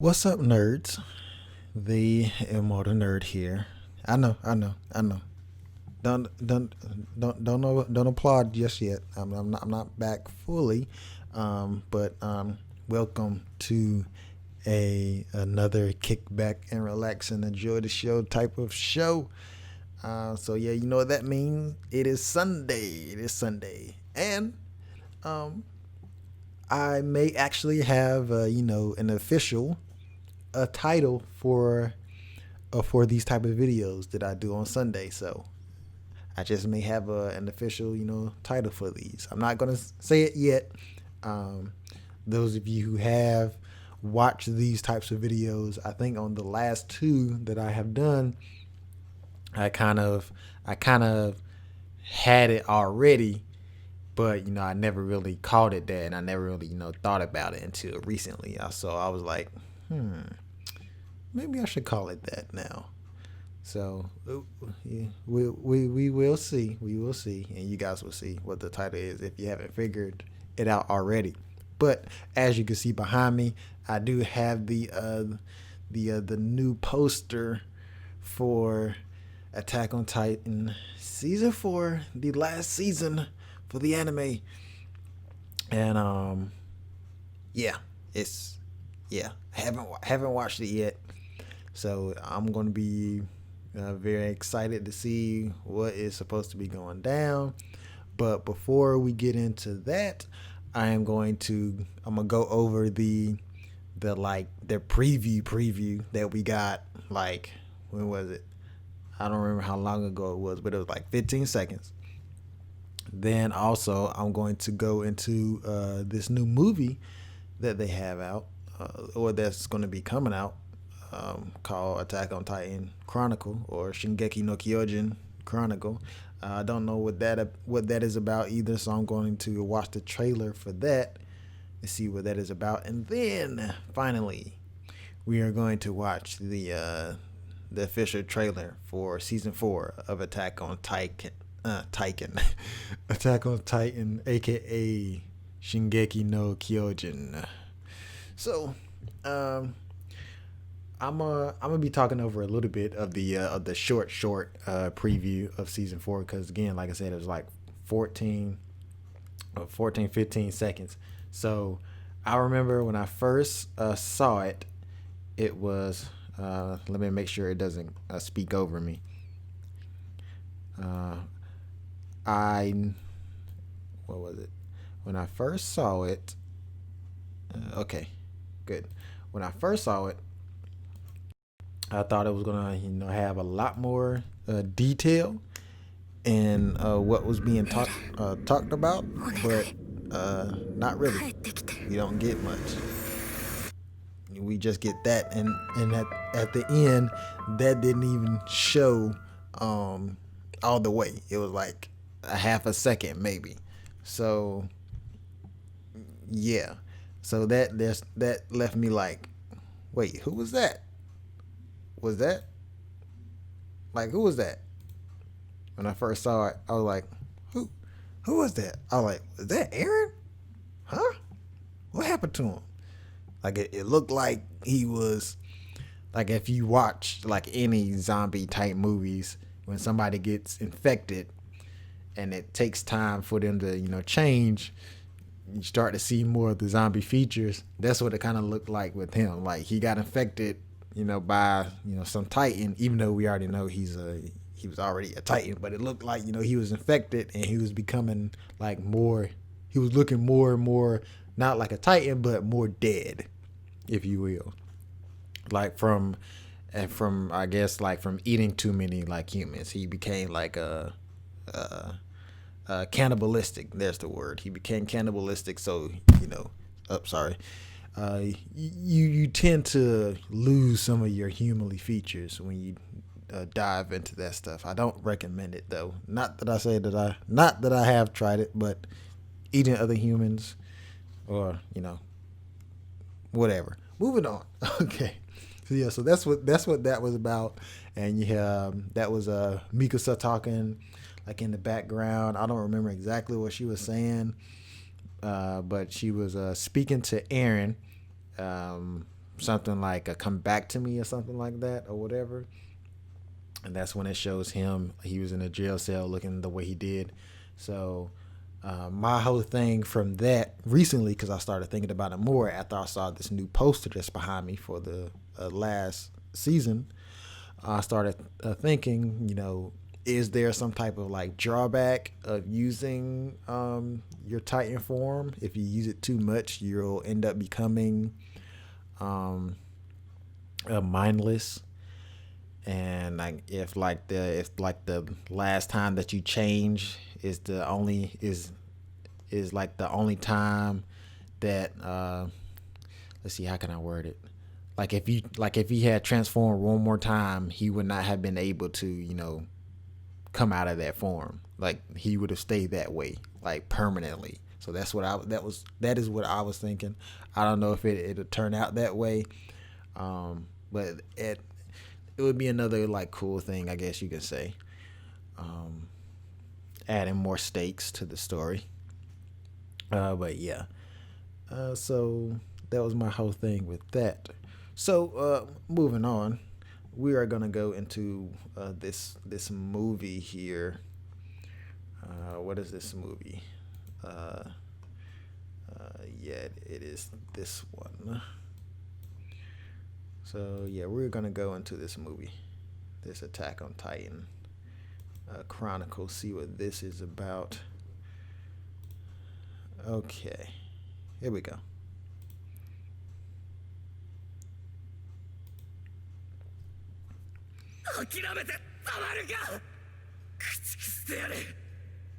What's up, nerds? The immortal nerd here. I know. Don't applaud just yet. I'm not back fully, but welcome to a another kickback and relax and enjoy the show type of show. So yeah, you know what that means. It is Sunday. It is Sunday, and um, I may actually have an official a title for these type of videos that I do on Sunday. So I just may have an official title for these. I'm not gonna say it yet. Um, those of you who have watched these types of videos, I think on the last two that I have done, I kind of had it already, but I never really called it that, and I never really thought about it until recently. So I was like, maybe I should call it that now. So yeah, we will see. We will see, and you guys will see what the title is if you haven't figured it out already. But as you can see behind me, I do have the new poster for Attack on Titan season 4, the last season for the anime, and yeah, it's yeah, haven't watched it yet, so I'm gonna be very excited to see what is supposed to be going down. But before we get into that, I'm gonna go over the preview that we got. Like, when was it? I don't remember how long ago it was, but it was like 15 seconds. Then also I'm going to go into this new movie that they have out, or that's going to be coming out, called Attack on Titan Chronicle, or Shingeki no Kyojin Chronicle. I don't know what that is about either, so I'm going to watch the trailer for that and see what that is about, and then finally we are going to watch the official trailer for season 4 of Attack on Titan. Attack on Titan, aka Shingeki no Kyojin. So, um, I'm gonna be talking over a little bit of the short preview of season 4, because again, like I said, it was like 14 15 seconds. So I remember when I first saw it, it was let me make sure it doesn't speak over me. Uh, I what was it? When I first saw it, okay, good. When I first saw it, I thought it was gonna have a lot more detail in what was being talked about, but not really. We don't get much. We just get that, and at the end, that didn't even show all the way. It was like a half a second maybe. So yeah, so that left me like, wait, who was that? Was that like, who was that? When I first saw it, I was like, who who was that? I was like, was that Aaron? Huh? What happened to him? Like, it looked like he was, like, if you watch like any zombie type movies, when somebody gets infected and it takes time for them to change, you start to see more of the zombie features. That's what it kind of looked like with him. Like, he got infected, by some Titan, even though we already know he was already a Titan, but it looked like he was infected, and he was becoming like more. He was looking more and more not like a Titan, but more dead, if you will. Like, from I guess, like, from eating too many like humans, he became like cannibalistic. There's the word. He became cannibalistic. So sorry. You tend to lose some of your humanly features when you dive into that stuff. I don't recommend it though. Not that I have tried it, but eating other humans, or whatever. Moving on. Okay. So yeah, so that's what that was about, and yeah, that was Mikasa talking like in the background. I don't remember exactly what she was saying, but she was speaking to Aaron, um, something like a come back to me or something like that or whatever. And that's when it shows him. He was in a jail cell looking the way he did. So my whole thing from that recently, because I started thinking about it more after I saw this new poster that's behind me for the last season. I started thinking, is there some type of like drawback of using your Titan form? If you use it too much, you'll end up becoming mindless. And like if the last time that you change is like the only time that let's see, how can I word it, like if he had transformed one more time, he would not have been able to come out of that form. Like he would have stayed that way like permanently. So that is what I was thinking. I don't know if it'll turn out that way, but it would be another like cool thing, I guess you could say. Adding more stakes to the story. But yeah. So that was my whole thing with that. So moving on, we are gonna go into this movie here. What is this movie? Yeah, it is this one. So yeah, we're gonna go into this movie, this Attack on Titan Chronicle. See what this is about. Okay, here we go. 諦めてたまるか。駆逐してやれ。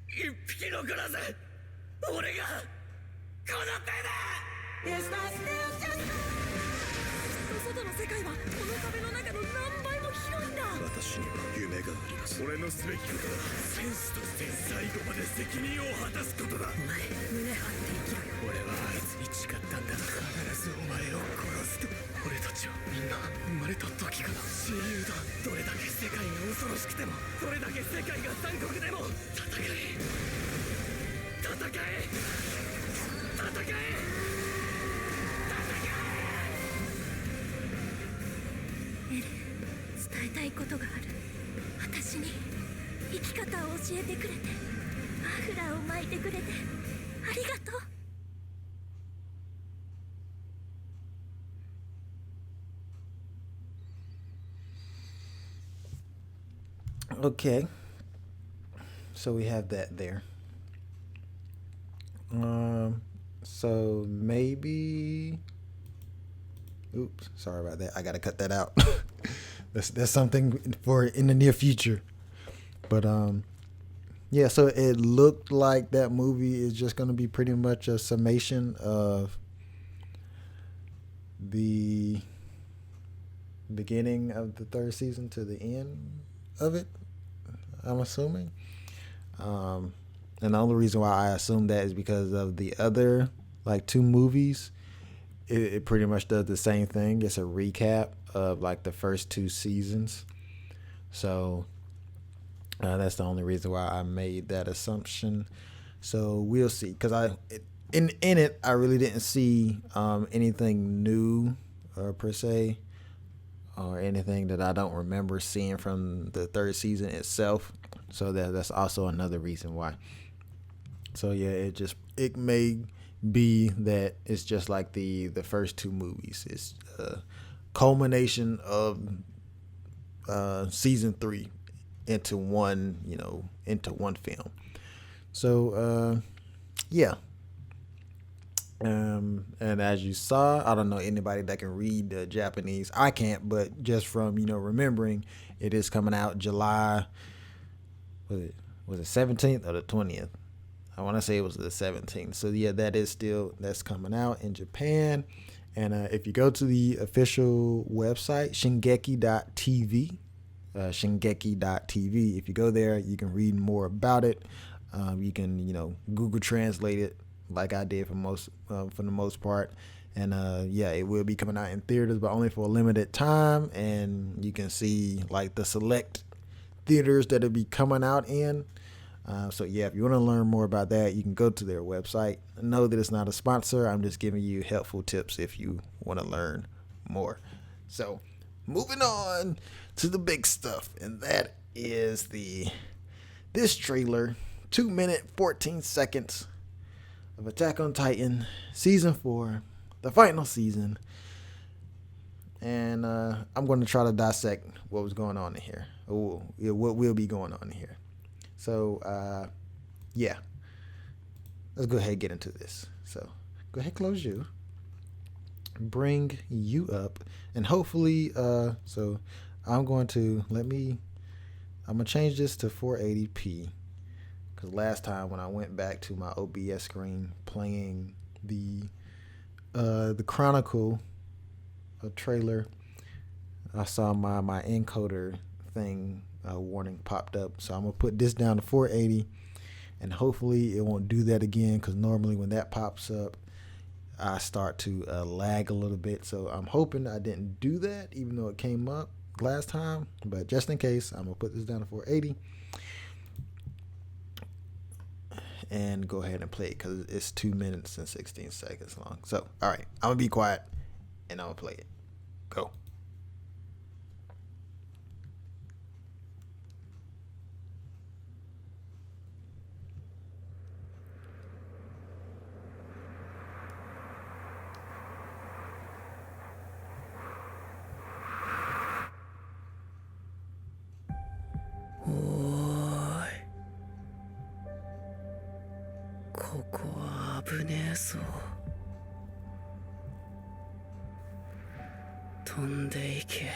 一匹残らず俺がこの手で。外の世界はこの壁の中の何倍も広いんだ。私には夢があります。俺のすべきことは戦士として最後まで責任を果たすことだ。お前胸張って生きろよ。俺はあいつに誓ったんだ。必ずお前を殺すと。俺たちはみんな生まれた時から親友だ。どれだけ世界が恐ろしくても、どれだけ世界が残酷でも、戦え戦え戦え。エレン、伝えたいことがある。私に生き方を教えてくれて、マフラーを巻いてくれてありがとう。Okay, so we have that there. So maybe. Oops, sorry about that. I gotta cut that out. That's something for in the near future. But yeah. So it looked like that movie is just gonna be pretty much a summation of the beginning of the third season to the end of it. I'm assuming. And the only reason why I assume that is because of the other like two movies. It pretty much does the same thing. It's a recap of like the first two seasons. So that's the only reason why I made that assumption. So we'll see. Because in it, I really didn't see anything new per se, or anything that I don't remember seeing from the third season itself. So that's also another reason why. So yeah, it may be that it's just like the first two movies. It's a culmination of season 3 into one film. So yeah. And as you saw, I don't know anybody that can read Japanese. I can't, but just from remembering, it is coming out July. Was it 17th or the 20th? I want to say it was the 17th. So yeah, that's coming out in Japan. And if you go to the official website, Shingeki.tv, Shingeki.tv, if you go there, you can read more about it. You can Google Translate it like I did for the most part. And yeah, it will be coming out in theaters, but only for a limited time. And you can see like the select theaters that it'll be coming out in. So yeah, if you want to learn more about that, you can go to their website. Know that it's not a sponsor. I'm just giving you helpful tips if you want to learn more. So, moving on to the big stuff, and that is this trailer, 2 minute 14 seconds of Attack on Titan season 4, the final season. And I'm going to try to dissect what was going on in here, or what will be going on in here. So, yeah, let's go ahead and get into this. So, go ahead, close you, bring you up, and hopefully, so I'm going to I'm going to change this to 480p, because last time when I went back to my OBS screen playing the Chronicle trailer, I saw my encoder thing warning popped up. So I'm gonna put this down to 480, and hopefully it won't do that again, because normally when that pops up I start to lag a little bit. So I'm hoping I didn't do that, even though it came up last time, but just in case, I'm gonna put this down to 480 and go ahead and play it, because it's 2 minutes and 16 seconds long. So all right, I'm gonna be quiet and I'm gonna play it. Go.おーい、ここは危ねえぞ。飛んでいけ。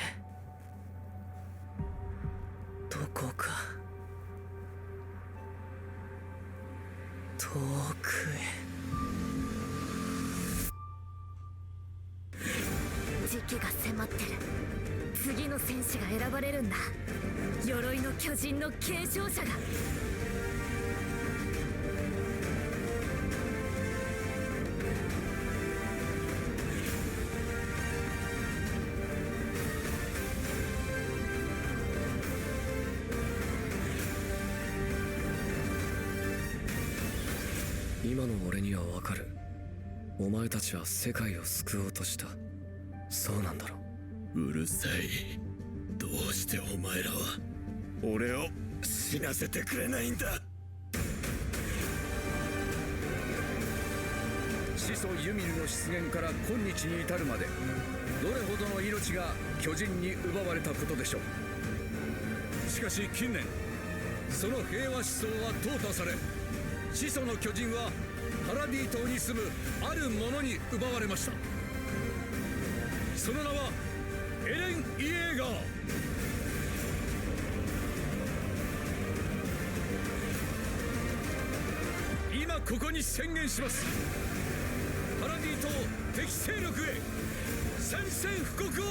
どこか遠くへ。時期が迫ってる。次の戦士が選ばれるんだ。鎧の巨人の継承者が。今の俺にはわかる。お前たちは世界を救おうとした。そうなんだろう。うるさい。どうしてお前らは俺を死なせてくれないんだ。始祖ユミルの出現から今日に至るまで、どれほどの命が巨人に奪われたことでしょう。しかし近年、その平和思想は淘汰され、始祖の巨人はパラディ島に住むある者に奪われました。その名はエレン・イエーガー。今ここに宣言します。パラディ島敵勢力へ宣戦布告を。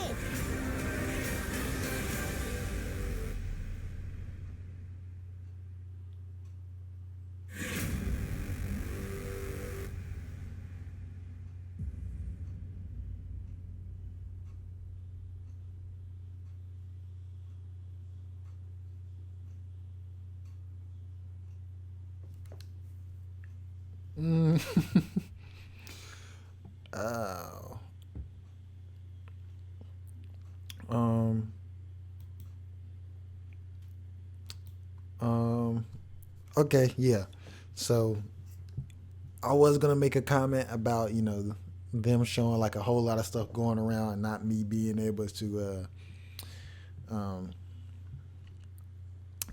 Oh. Okay, yeah. So I was gonna make a comment about, them showing like a whole lot of stuff going around and not me being able to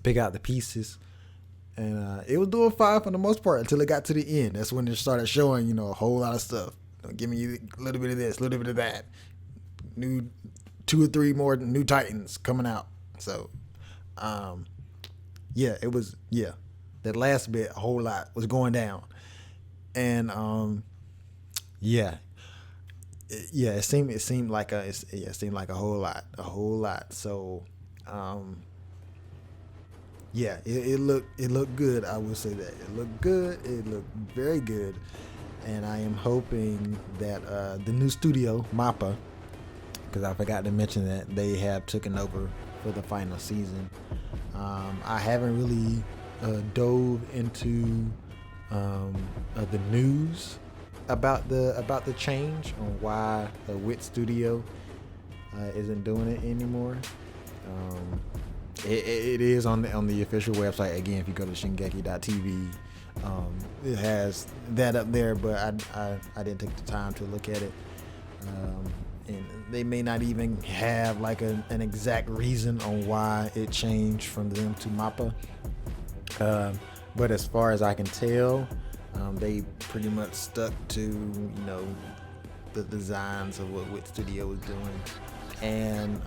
pick out the pieces. And it was doing fine for the most part until it got to the end. That's when it started showing, a whole lot of stuff. Giving you a little bit of this, a little bit of that. New 2 or 3 more new Titans coming out. So, yeah, it was, yeah. That last bit, a whole lot was going down. And, yeah. It seemed like a whole lot. So, yeah, it looked good. I will say that it looked good. It looked very good, and I am hoping that the new studio MAPPA, because I forgot to mention that they have taken over for the final season. I haven't really dove into the news about the change on why Wit Studio isn't doing it anymore. Um, it is on the official website. Again, if you go to Shingeki.tv, it has that up there. But I didn't take the time to look at it. And they may not even have like an exact reason on why it changed from them to Mappa. But as far as I can tell, they pretty much stuck to the designs of what Wit Studio was doing. And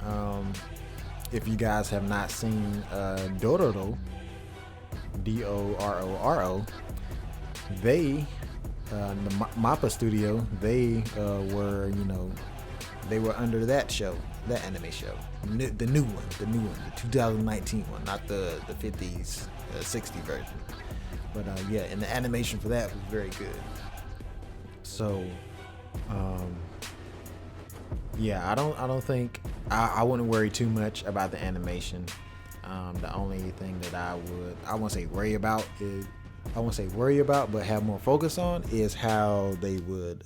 if you guys have not seen Dororo, Dororo, they the Mappa Studio, they they were under that show, that anime show, the new one, the 2019 one, not the 50s, 60 version. But yeah, and the animation for that was very good. So, yeah, I don't think I wouldn't worry too much about the animation. The only thing that I won't say worry about, but have more focus on is how they would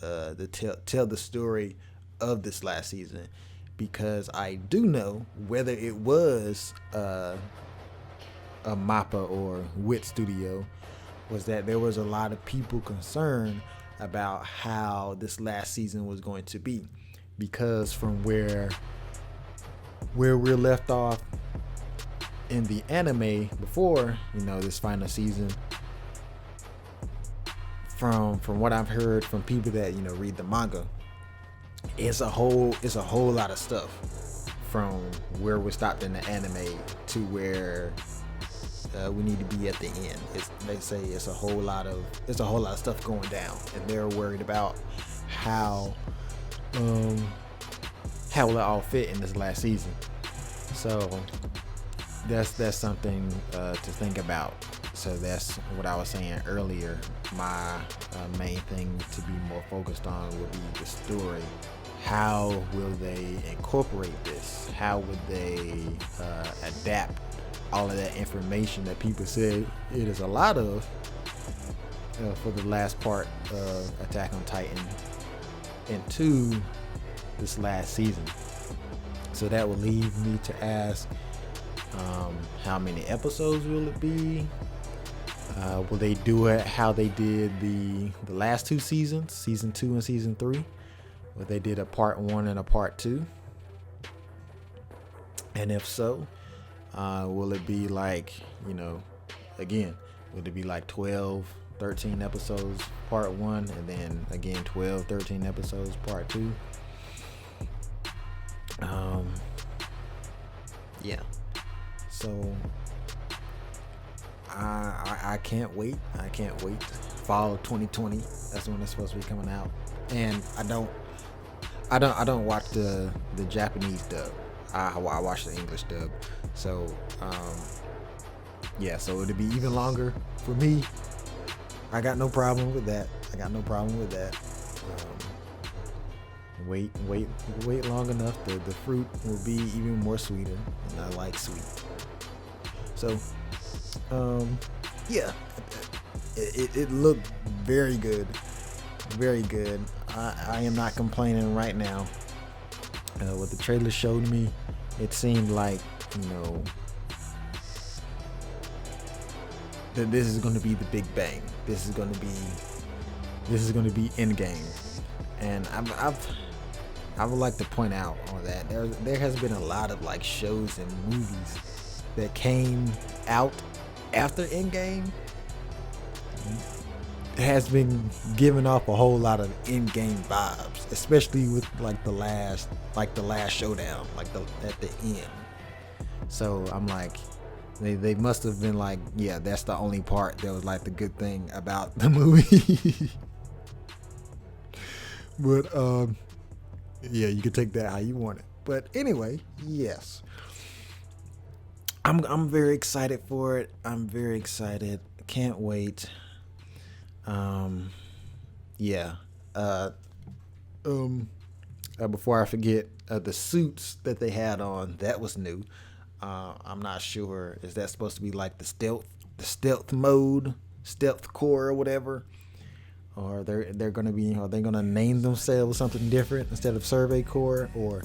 tell the story of this last season, because I do know whether it was a Mappa or Wit Studio, was that there was a lot of people concerned about how this last season was going to be, because from where we're left off in the anime before this final season, from what I've heard from people that read the manga, it's a whole lot of stuff from where we stopped in the anime to where we need to be at the end. They say it's a whole lot of stuff going down, and they're worried about how will it all fit in this last season. So that's something to think about. So that's what I was saying earlier. My main thing to be more focused on would be the story. How will they incorporate this? How would they adapt all of that information that people said it is a lot of for the last part of Attack on Titan into this last season? So that would leave me to ask, how many episodes will it be? Will they do it how they did the last two seasons, season 2 and season 3, where they did a part 1 and a part 2? And if so, will it be like, again, would it be like 12, 13 episodes part 1, and then again 12, 13 episodes part 2? Yeah. So I can't wait. Fall 2020. That's when it's supposed to be coming out. And I don't watch the Japanese dub. I watch the English dub. So yeah. So it'll be even longer for me. I got no problem with that. Wait long enough. The fruit will be even more sweeter, and I like sweet. So yeah, it looked very good. I am not complaining right now. What the trailer showed me, it seemed like that this is going to be the big bang. This is going to be Endgame. And I would like to point out on that there has been a lot of like shows and movies that came out after Endgame. It has been giving off a whole lot of Endgame vibes, especially with like the last showdown, at the end. So I'm like, they must have been like, yeah, that's the only part that was like the good thing about the movie. But yeah, you can take that how you want it. But anyway, yes, I'm very excited for it. I'm very excited. Can't wait. Yeah. Before I forget, the suits that they had on, that was new. I'm not sure. Is that supposed to be like the stealth mode, stealth core or whatever? Or they're gonna be, are they gonna name themselves something different instead of survey core? Or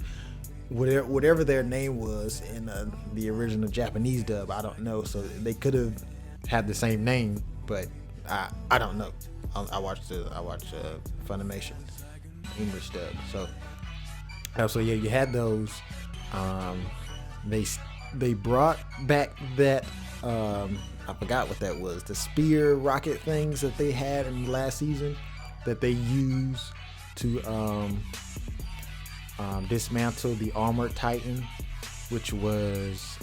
whatever their name was in the original Japanese dub. I don't know. So they could have had the same name, but I don't know. I watched Funimation English dub. So yeah, you had those. Um, they brought back that I forgot what that was. The spear rocket things that they had in the last season that they used to dismantle the armored titan, which was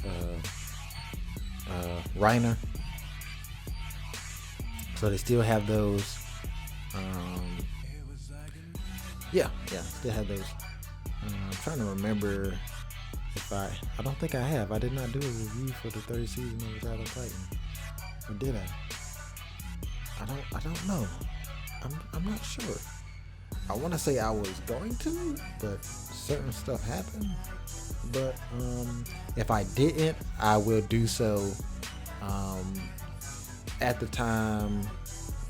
Reiner. So they still have those. Yeah, still have those. I'm trying to remember if I don't think I have. I did not do a review for the third season of Attack on Titan. Or did I? I don't know. I'm not sure. I want to say I was going to, but certain stuff happened. But if I didn't, I will do so at the time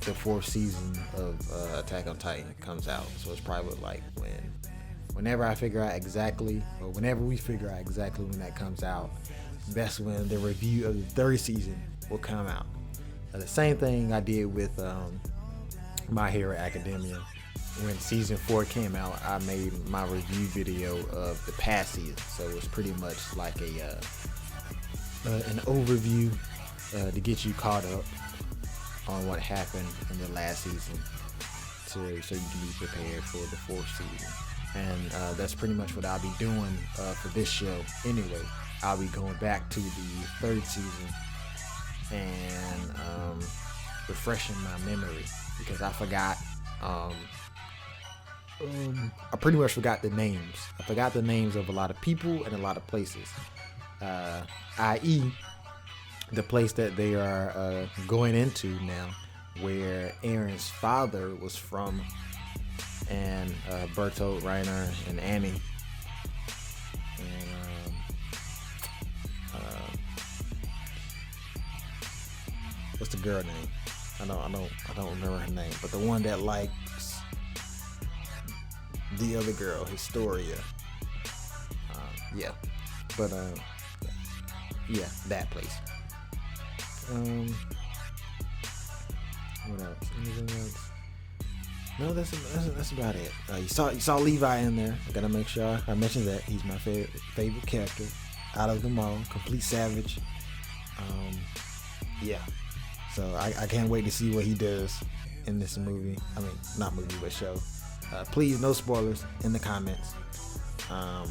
the fourth season of Attack on Titan comes out. So it's probably like whenever I figure out exactly, or whenever we figure out exactly when that comes out, that's when the review of the third season will come out. The same thing I did with My Hero Academia. When season 4 came out, I made my review video of the past season. So it was pretty much like an overview to get you caught up on what happened in the last season, so you can be prepared for the fourth season. And that's pretty much what I'll be doing for this show anyway. I'll be going back to the third season and refreshing my memory, because I forgot. I pretty much forgot the names. I forgot the names of a lot of people and a lot of places. I.e., the place that they are going into now, where Aaron's father was from, and Bertolt, Reiner, and Annie. And what's the girl name? I don't remember her name, but the one that likes the other girl, Historia. Yeah, but yeah, that place. What else? Anything else? No, that's about it. You saw Levi in there. I gotta make sure I mention that he's my favorite character out of them all. Complete savage. Yeah. So I can't wait to see what he does in this movie. I mean, not movie, but show. Please, no spoilers in the comments. I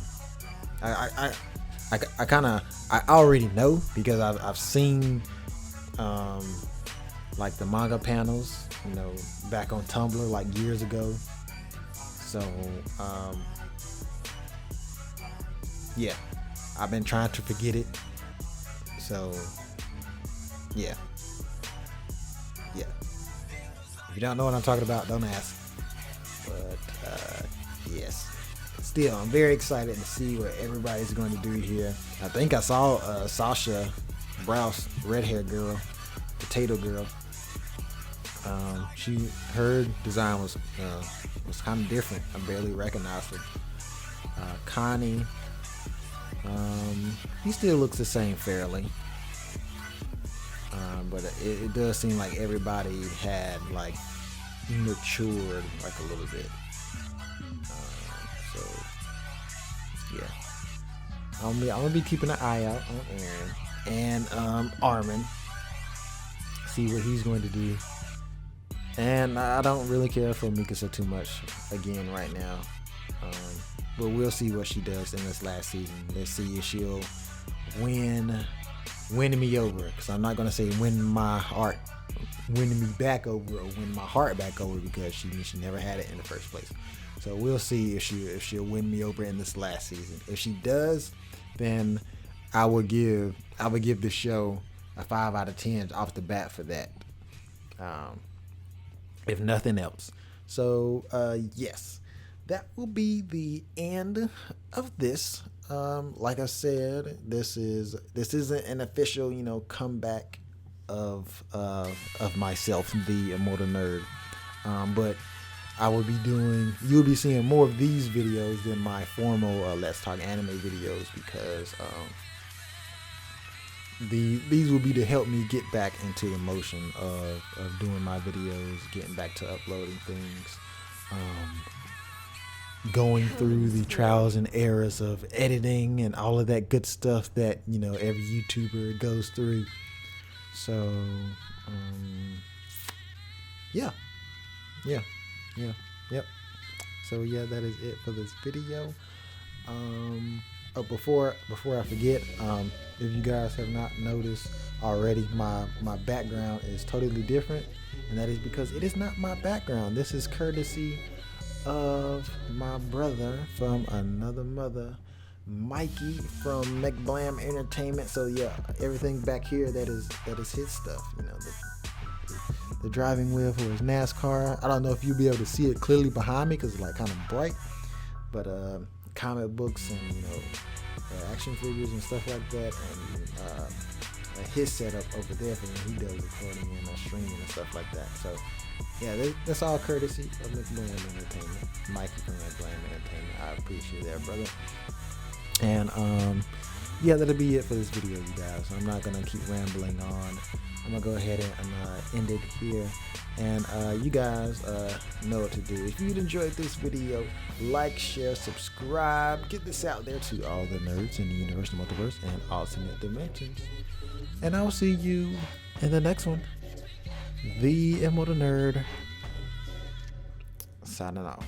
already know, because I've seen like the manga panels, back on Tumblr like years ago. So yeah, I've been trying to forget it. So yeah. If you don't know what I'm talking about, don't ask. But yes, still, I'm very excited to see what everybody's going to do here. I think I saw Sasha Browse, red hair girl, potato girl. Her design was kind of different. I barely recognized her. Connie, he still looks the same fairly. But it does seem like everybody had like matured like a little bit. So yeah, I'm gonna be keeping an eye out on Aaron and Armin, see what he's going to do. And I don't really care for Mikasa too much again right now. But we'll see what she does in this last season. Let's see if she'll win me over. Because I'm not going to say win me back over, or win my heart back over, because she never had it in the first place. So we'll see if she'll win me over in this last season. If she does, then I will give the show a 5 out of 10 off the bat for that. If nothing else. So yes, that will be the end of this. Like I said, this isn't an official, comeback of myself, the Immortal Nerd. But you'll be seeing more of these videos than my formal Let's Talk Anime videos, because these will be to help me get back into the motion of doing my videos, getting back to uploading things, going through the trials and errors of editing and all of that good stuff that, you know, every YouTuber goes through. So yeah, yeah, yeah, yep. So yeah, that is it for this video. Oh, before I forget, if you guys have not noticed already, my background is totally different, and that is because it is not my background. This is courtesy of my brother from another mother, Mikey from McBlam Entertainment. So yeah, everything back here that is his stuff. You know, the driving wheel for his NASCAR. I don't know if you'll be able to see it clearly behind me because it's like kind of bright, but comic books and, you know, action figures and stuff like that, and his setup over there for when he does recording and streaming and stuff like that. So yeah, that's all courtesy of McBlam Entertainment, Mikey from McBlam Entertainment. I appreciate that, brother. And yeah, that'll be it for this video, you guys. I'm not gonna keep rambling on. I'm gonna go ahead and end it here. And you guys know what to do. If you enjoyed this video, like, share, subscribe. Get this out there to all the nerds in the universe, the multiverse, and alternate dimensions. And I'll see you in the next one. The Immortal Nerd, signing off.